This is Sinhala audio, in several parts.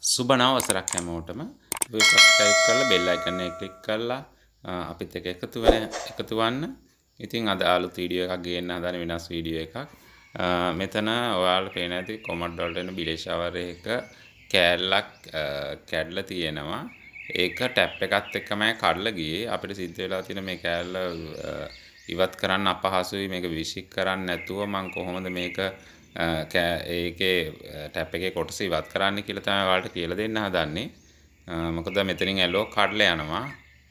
සුබ නවසරක් හැමෝටම. සබස්ක්‍රයිබ් කරලා බෙල් අයිකන් එක ක්ලික් කරලා අපිත් එක්ක එකතු වෙන්න. ඉතින් අද අලුත් වීඩියෝ එකක් ගේන්න හදන වෙනස් වීඩියෝ එකක්. මෙතන ඔයාලට පේන ඇති කොමන්ට් වලට එන බිලේ ෂවර් එක කෑල්ලක් කැඩලා තියෙනවා. ඒක ටැප් එකත් එක්කම කඩලා ගියේ. අපිට සිද්ධ වෙලා තියෙන මේ කෑල්ල ඉවත් කරන්න අපහසුයි. මේක විසික් කරන්න නැතුව මම කොහොමද මේක ඒකේ ටැප් එකේ කොටස ඉවත් කරන්න කියලා තමයි ඔයාලට කියලා දෙන්න හදන්නේ. මොකද මෙතනින් ඇලෝ කඩලා යනවා.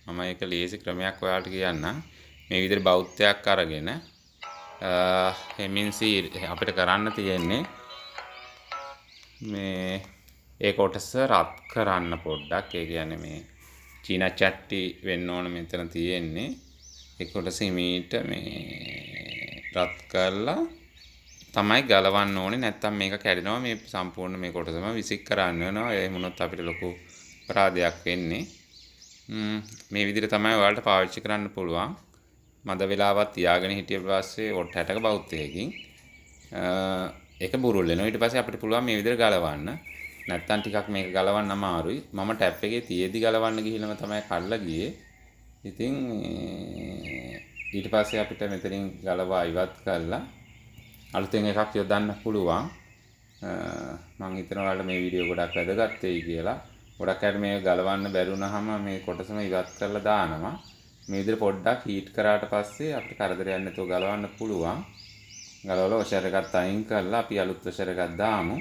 මම ඒක ලේසි ක්‍රමයක් ඔයාලට කියන්නම්. මේ විදිහට බෞද්ධයක් අරගෙන MNC අපිට කරන්න තියෙන්නේ මේ ඒ කොටස රත් කරන්න පොඩ්ඩක්. ඒ කියන්නේ මේ චීනා චට්ටි වෙන්න ඕන මෙතන තියෙන්නේ. ඒ කොටස හිමීට මේ රත් කරලා තමයි ගලවන්න ඕනේ. නැත්තම් මේක කැඩෙනවා. මේ සම්පූර්ණ මේ කොටසම විසික් කරන්න වෙනවා. එහෙම වුණොත් අපිට ලොකු අපරාධයක් වෙන්නේ. මේ විදිහට තමයි ඔයාලට පාවිච්චි කරන්න පුළුවන්. මද වෙලාවක් තියාගෙන හිටිය පස්සේ ඔට් 60ක බෞද්ධයකින් ඒක බුරුල් වෙනවා. ඊට පස්සේ අපිට පුළුවන් මේ විදිහට ගලවන්න. නැත්තම් ටිකක් මේක ගලවන්න අමාරුයි. මම ටැප් එකේ තියේදි ගලවන්න ගිහිල්ලාම තමයි කඩලා ගියේ. ඉතින් ඊට පස්සේ අපිට මෙතනින් ගලවා ඉවත් කරලා අලුතෙන් එකක් යොදන්න පුළුවන්. මම හිතනවා ඔයාලට මේ වීඩියෝ ගොඩක් වැදගත් වෙයි කියලා. ගොඩක් අය මේ ගලවන්න බැරි වුණාම මේ කොටසම ඉවත් කරලා දානවා. මේ විදිහට පොඩ්ඩක් හීට් කරාට පස්සේ අපිට කරදරයක් නැතුව ගලවන්න පුළුවන්. ගලවලා වොෂර් එකත් අයින් කරලා අපි අලුත් වොෂර් එකක් දාමු.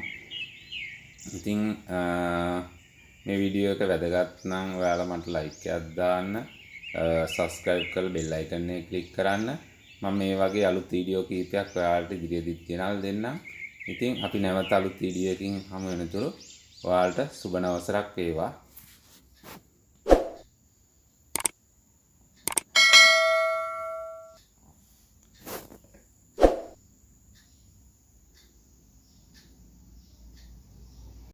ඉතින් මේ වීඩියෝ එක වැදගත් නම් ඔයාලා මට ලයික් එකක් දාන්න, සබස්ක්‍රයිබ් කරලා බෙල් අයිකන් එක ක්ලික් කරන්න. මම මේ වගේ අලුත් වීඩියෝ කීපයක් ඔයාලට ඉදිරියේදී ගෙනල්ලා දෙන්නම්. ඉතින් අපි නැවත අලුත් වීඩියෝ එකකින් හමු වෙනතුරු ඔයාලට සුබ නවසරක් වේවා.